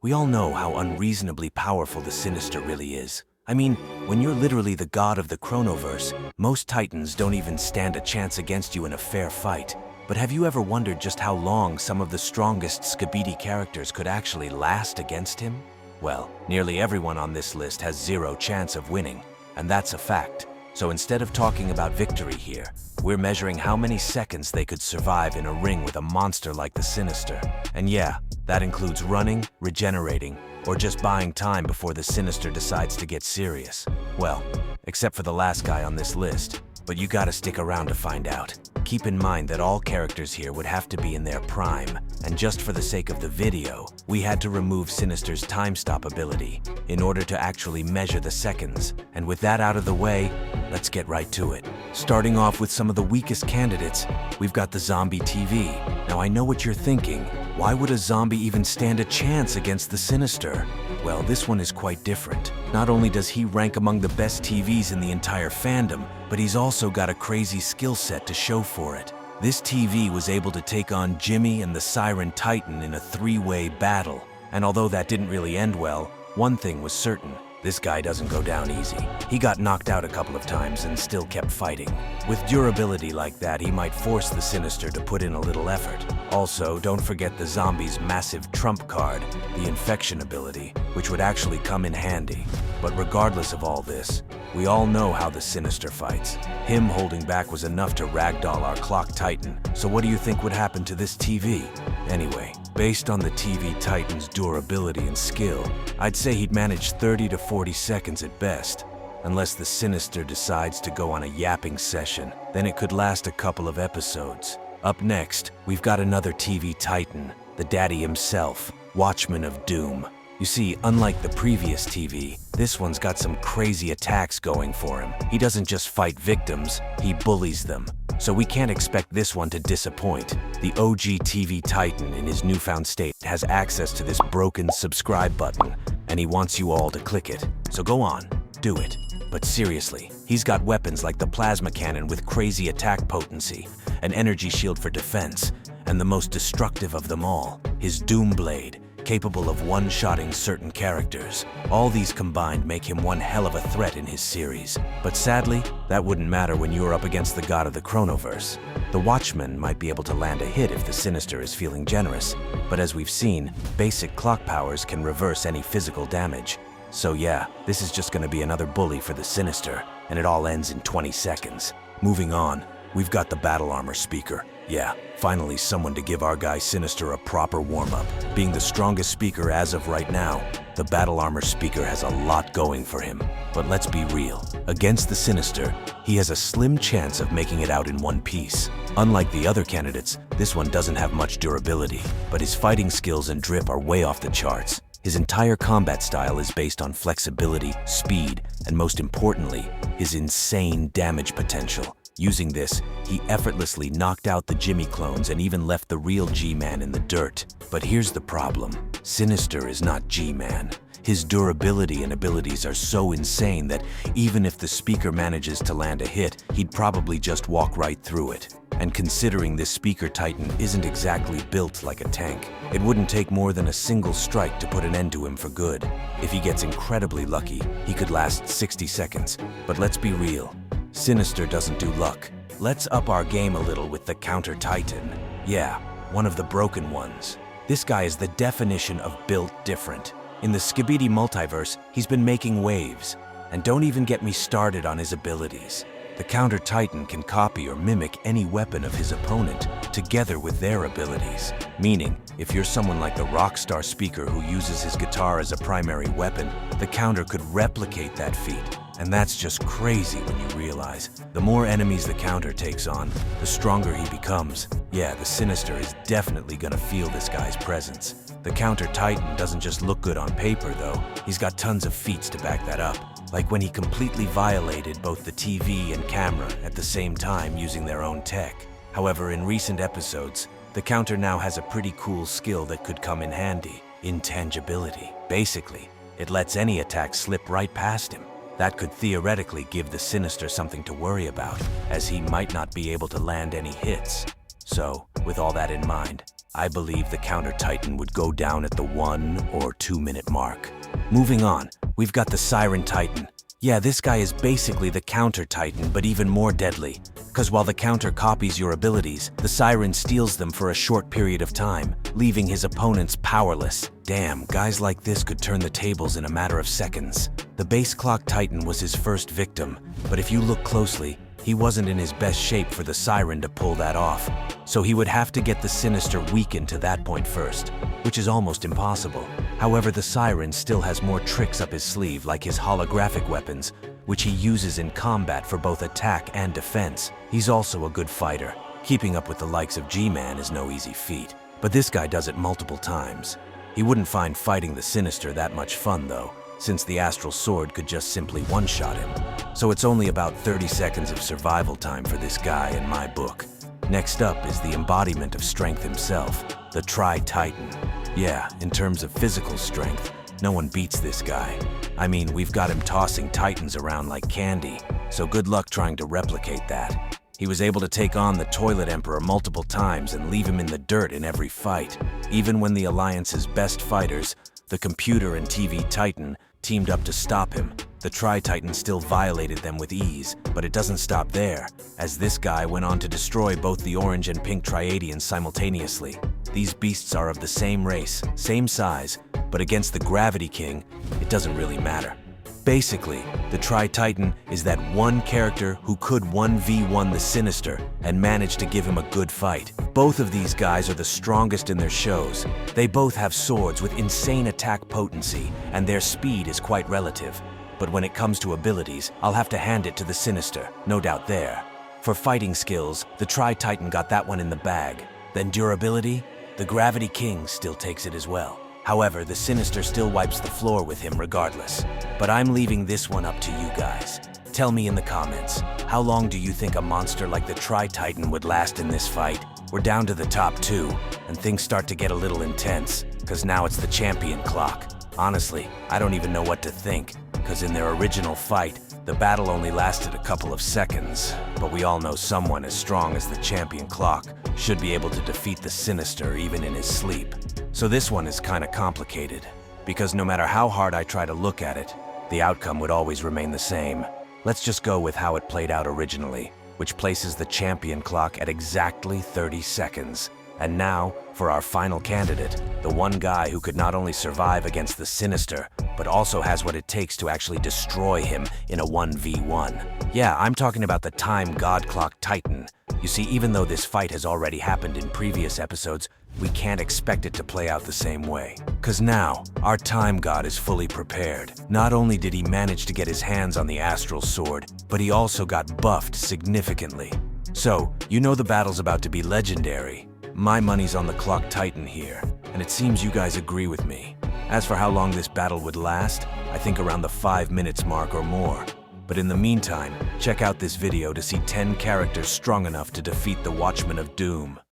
We all know how unreasonably powerful the Sinister really is. I mean, when you're literally the god of the Chronoverse, most Titans don't even stand a chance against you in a fair fight. But have you ever wondered just how long some of the strongest Skibidi characters could actually last against him? Well, nearly everyone on this list has zero chance of winning, and that's a fact. So instead of talking about victory here, we're measuring how many seconds they could survive in a ring with a monster like the Sinister. And yeah, that includes running, regenerating, or just buying time before the Sinister decides to get serious. Well, except for the last guy on this list, but you gotta stick around to find out. Keep in mind that all characters here would have to be in their prime, and just for the sake of the video, we had to remove Sinister's time stop ability in order to actually measure the seconds. And with that out of the way, let's get right to it. Starting off with some of the weakest candidates, we've got the Zombie TV. Now I know what you're thinking. Why would a zombie even stand a chance against the Sinister? Well, this one is quite different. Not only does he rank among the best TVs in the entire fandom, but he's also got a crazy skill set to show for it. This TV was able to take on Jimmy and the Siren Titan in a three-way battle. And although that didn't really end well, one thing was certain. This guy doesn't go down easy. He got knocked out a couple of times and still kept fighting. With durability like that, he might force the Sinister to put in a little effort. Also, don't forget the zombie's massive trump card, the infection ability, which would actually come in handy. But regardless of all this, we all know how the Sinister fights. Him holding back was enough to ragdoll our Clock Titan. So what do you think would happen to this TV? Anyway, based on the TV Titan's durability and skill, I'd say he'd manage 30 to 40 seconds at best. Unless the Sinister decides to go on a yapping session, then it could last a couple of episodes. Up next, we've got another TV Titan, the daddy himself, Watchman of Doom. You see, unlike the previous TV, this one's got some crazy attacks going for him. He doesn't just fight victims, he bullies them. So we can't expect this one to disappoint. The OG TV Titan in his newfound state has access to this broken subscribe button, and he wants you all to click it. So go on, do it. But seriously, he's got weapons like the plasma cannon with crazy attack potency, an energy shield for defense, and the most destructive of them all, his Doom Blade, capable of one-shotting certain characters. All these combined make him one hell of a threat in his series. But sadly, that wouldn't matter when you're up against the god of the Chronoverse. The Watchman might be able to land a hit if the Sinister is feeling generous, but as we've seen, basic clock powers can reverse any physical damage. So yeah, this is just gonna be another bully for the Sinister, and it all ends in 20 seconds. Moving on, we've got the Battle Armor Speaker. Yeah, finally someone to give our guy Sinister a proper warm-up. Being the strongest speaker as of right now, the Battle Armor Speaker has a lot going for him. But let's be real. Against the Sinister, he has a slim chance of making it out in one piece. Unlike the other candidates, this one doesn't have much durability, but his fighting skills and drip are way off the charts. His entire combat style is based on flexibility, speed, and most importantly, his insane damage potential. Using this, he effortlessly knocked out the Jimmy clones and even left the real G-Man in the dirt. But here's the problem. Sinister is not G-Man. His durability and abilities are so insane that even if the speaker manages to land a hit, he'd probably just walk right through it. And considering this Speaker Titan isn't exactly built like a tank, it wouldn't take more than a single strike to put an end to him for good. If he gets incredibly lucky, he could last 60 seconds. But let's be real. Sinister doesn't do luck. Let's up our game a little with the Counter Titan. Yeah, one of the broken ones. This guy is the definition of built different. In the Skibidi Multiverse, he's been making waves. And don't even get me started on his abilities. The Counter Titan can copy or mimic any weapon of his opponent, together with their abilities. Meaning, if you're someone like the Rockstar Speaker who uses his guitar as a primary weapon, the Counter could replicate that feat. And that's just crazy when you realize the more enemies the Counter takes on, the stronger he becomes. Yeah, the Sinister is definitely gonna feel this guy's presence. The Counter Titan doesn't just look good on paper though, he's got tons of feats to back that up. Like when he completely violated both the TV and camera at the same time using their own tech. However, in recent episodes, the Counter now has a pretty cool skill that could come in handy: intangibility. Basically, it lets any attack slip right past him. That could theoretically give the Sinister something to worry about, as he might not be able to land any hits. So, with all that in mind, I believe the Counter Titan would go down at the 1 or 2 minute mark. Moving on, we've got the Siren Titan. Yeah, this guy is basically the Counter Titan, but even more deadly. Because while the Counter copies your abilities, the Siren steals them for a short period of time, leaving his opponents powerless. Damn, guys like this could turn the tables in a matter of seconds. The Base Clock Titan was his first victim, but if you look closely, he wasn't in his best shape for the Siren to pull that off. So he would have to get the Sinister weakened to that point first, which is almost impossible. However, the Siren still has more tricks up his sleeve, like his holographic weapons, which he uses in combat for both attack and defense. He's also a good fighter. Keeping up with the likes of G-Man is no easy feat, but this guy does it multiple times. He wouldn't find fighting the Sinister that much fun though, since the Astral Sword could just simply one-shot him. So it's only about 30 seconds of survival time for this guy in my book. Next up is the embodiment of strength himself, the Tri-Titan. Yeah, in terms of physical strength, no one beats this guy. I mean, we've got him tossing Titans around like candy, so good luck trying to replicate that. He was able to take on the Toilet Emperor multiple times and leave him in the dirt in every fight. Even when the Alliance's best fighters, the Computer and TV Titan, teamed up to stop him, the Tri-Titan still violated them with ease, but it doesn't stop there, as this guy went on to destroy both the Orange and Pink Triadians simultaneously. These beasts are of the same race, same size, but against the Gravity King, it doesn't really matter. Basically, the Tri-Titan is that one character who could 1v1 the Sinister and managed to give him a good fight. Both of these guys are the strongest in their shows. They both have swords with insane attack potency, and their speed is quite relative. But when it comes to abilities, I'll have to hand it to the Sinister, no doubt there. For fighting skills, the Tri-Titan got that one in the bag. Then durability, the Gravity King still takes it as well. However, the Sinister still wipes the floor with him regardless. But I'm leaving this one up to you guys. Tell me in the comments, how long do you think a monster like the Tri-Titan would last in this fight? We're down to the top 2, and things start to get a little intense, because now it's the champion clock. Honestly, I don't even know what to think, because in their original fight, the battle only lasted a couple of seconds, but we all know someone as strong as the champion clock should be able to defeat the Sinister even in his sleep. So this one is kinda complicated, because no matter how hard I try to look at it, the outcome would always remain the same. Let's just go with how it played out originally, which places the champion clock at exactly 30 seconds. And now, for our final candidate, the one guy who could not only survive against the Sinister, but also has what it takes to actually destroy him in a 1v1. Yeah, I'm talking about the Time God Clock Titan. You see, even though this fight has already happened in previous episodes, we can't expect it to play out the same way. 'Cause now, our Time God is fully prepared. Not only did he manage to get his hands on the Astral Sword, but he also got buffed significantly. So, you know the battle's about to be legendary. My money's on the Clock Titan here, and it seems you guys agree with me. As for how long this battle would last, I think around the 5 minutes mark or more. But in the meantime, check out this video to see 10 characters strong enough to defeat the Watchmen of Doom.